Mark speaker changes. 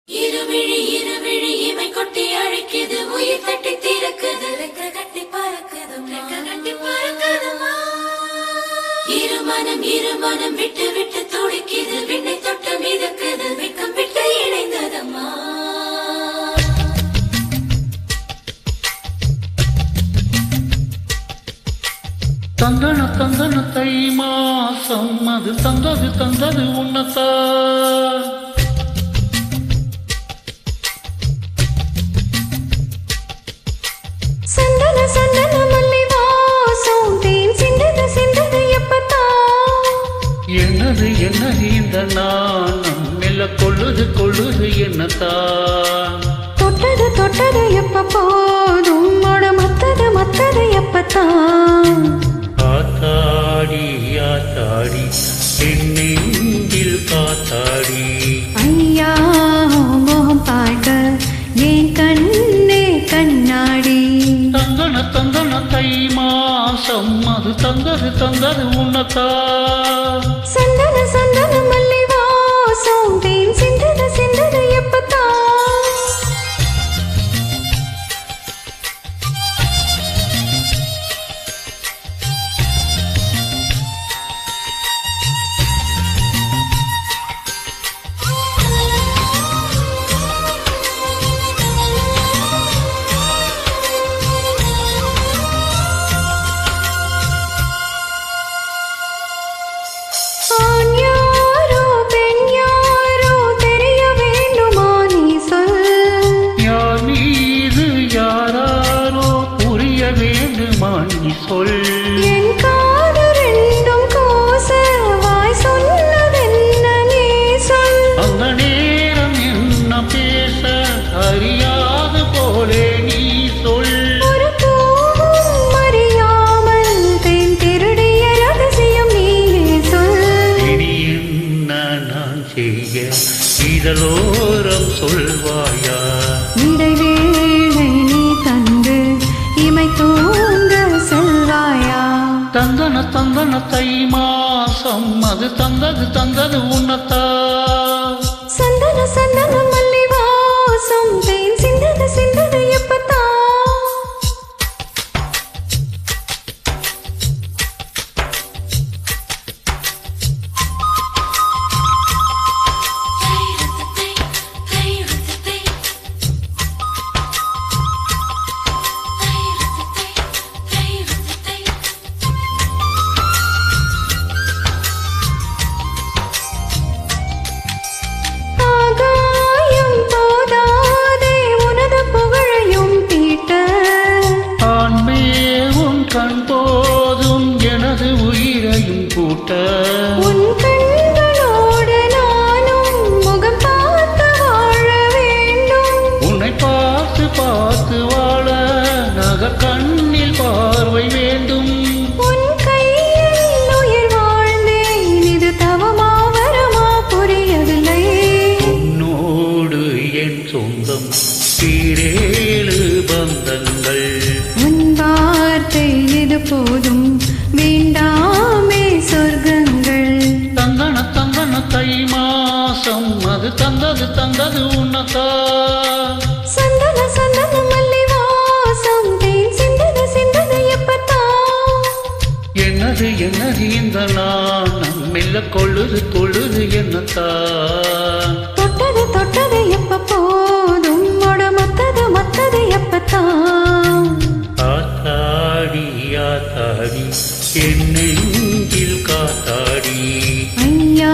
Speaker 1: இருவிழி இருவிழி இமை கொட்டி அழைக்குது, உயிர் தட்டி திறக்குது, ரெக்க கட்டி பறக்குது, ரெக்க கட்டி பறக்குதுமா. இருமனம் விட்டு விட்டு துடிக்குது, விண்ணை தொட்டு மிதக்குது, வெக்கம் விட்டு இணைந்ததம்மா.
Speaker 2: தந்தன தந்தன தை மாசம் அது தந்தது உன்னத்தான்.
Speaker 3: சந்தன சந்தன மல்லி வாசம் தேன் சிந்தது எப்பத்தான்.
Speaker 2: என்னது இந்த நாணம் மெல்ல கொள்ளுது என்னத்தான்.
Speaker 3: தொட்டது எப்ப போதும் மொட மத்தது எப்பத்தான்.
Speaker 2: ஆத்தாடி பெண்ணெங்கில் காத்தாடி.
Speaker 3: ஐயா மோகம் பார்க்க ஏன் கண்ணே கண்ணாடி.
Speaker 2: தந்தன தந்தன தை மாசம் அது தந்தது உன்னத்தான்.
Speaker 3: சந்தன சந்தன மல்லி வாசம் தேன் சிந்தது எப்பத்தான். என் காது ரெண்டும் கோச வாய் சொன்னதென்ன நீ சொல்.
Speaker 2: அந்த நேரம் என்ன பேச அறியாது போலே நீ சொல்.
Speaker 3: ஒரு தூவும் அறியாமல் தேன் திருடிய ரகசியம் நீயே சொல்.
Speaker 2: இனி என்ன நான் செய்ய இதழோரம் சொல்வாயா.
Speaker 3: இடைவேளை நீ தந்து இமை தூங்க செல்வாயா.
Speaker 2: தந்தன தை மாசம் அது தந்தது உன்னத்தான்.
Speaker 3: சந்தன சந்தன மல்லி வாசம் தேன் சிந்தது எப்பத்தான்.
Speaker 2: கண் போதும் எனது உயிரையும் கூட்ட.
Speaker 3: உன் கண்களோடு நானும் முகம் பார்த்து வாழ வேண்டும்.
Speaker 2: உன்னை பார்த்து வாழ நகர் கண்ணில் பார்வை வேண்டும்.
Speaker 3: உன் கையில் உயிர் வாழ்ந்தேன், இது தவமா வரமா புரியவில்லை.
Speaker 2: உன்னோடு என் சொந்தம் சீரேழு பந்தங்கள்.
Speaker 3: உன் வார்த்தை இது போதும் வேண்டாமே சொர்க்கங்கள்.
Speaker 2: தந்தன தை மாசம் அது தந்தது உன்னத்தான்.
Speaker 3: சந்தன சந்தன மல்லி வாசம் தேன் சிந்தது எப்பத்தான்.
Speaker 2: என்னது இந்த நாணம் மெல்ல கொள்ளுது என்னத்தான்.
Speaker 3: தொட்டது எப்ப போதும் மொட மத்தது எப்பத்தான்.
Speaker 2: ஆத்தாடி என் நெஞ்சில் காத்தாடி.
Speaker 3: ஐயா